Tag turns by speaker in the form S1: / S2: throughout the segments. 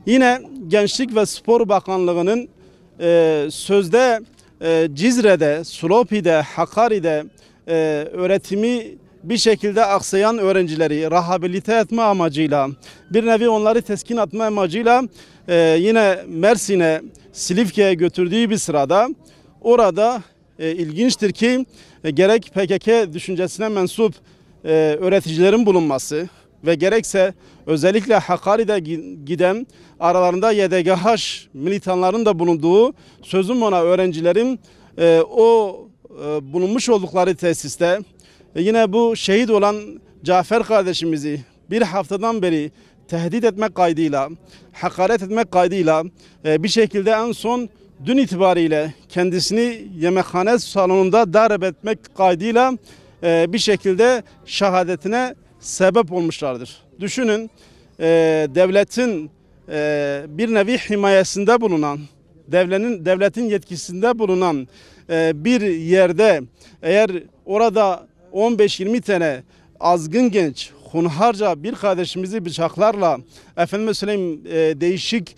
S1: Yine Gençlik ve Spor Bakanlığı'nın sözde Cizre'de, Slopi'de, Hakkari'de öğretimi bir şekilde aksayan öğrencileri rehabilite etme amacıyla, bir nevi onları teskin etme amacıyla yine Mersin'e, Silifke'ye götürdüğü bir sırada orada ilginçtir ki gerek PKK düşüncesine mensup öğreticilerin bulunması ve gerekse özellikle Hakkari'de giden aralarında YDGH militanların da bulunduğu sözüm ona öğrencilerin bulunmuş oldukları tesiste yine bu şehit olan Cafer kardeşimizi bir haftadan beri tehdit etmek kaydıyla, hakaret etmek kaydıyla bir şekilde en son dün itibariyle kendisini yemekhane salonunda darp etmek kaydıyla bir şekilde şehadetine sebep olmuşlardır. Düşünün, devletin bir nevi himayesinde bulunan, devletin yetkisinde bulunan bir yerde eğer orada 15-20 tane azgın genç hunharca bir kardeşimizi bıçaklarla, efendime söyleyeyim değişik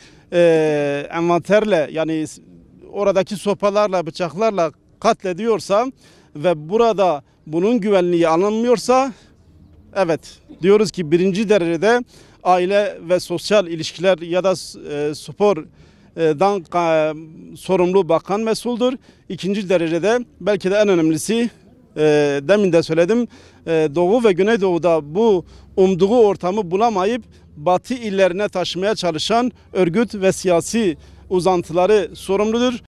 S1: envanterle, yani oradaki sopalarla, bıçaklarla katlediyorsa ve burada bunun güvenliği alınmıyorsa, evet diyoruz ki birinci derecede aile ve sosyal ilişkiler ya da spordan sorumlu bakan mesuldür. İkinci derecede belki de en önemlisi, demin de söyledim, Doğu ve Güneydoğu'da bu umduğu ortamı bulamayıp Batı illerine taşımaya çalışan örgüt ve siyasi uzantıları sorumludur.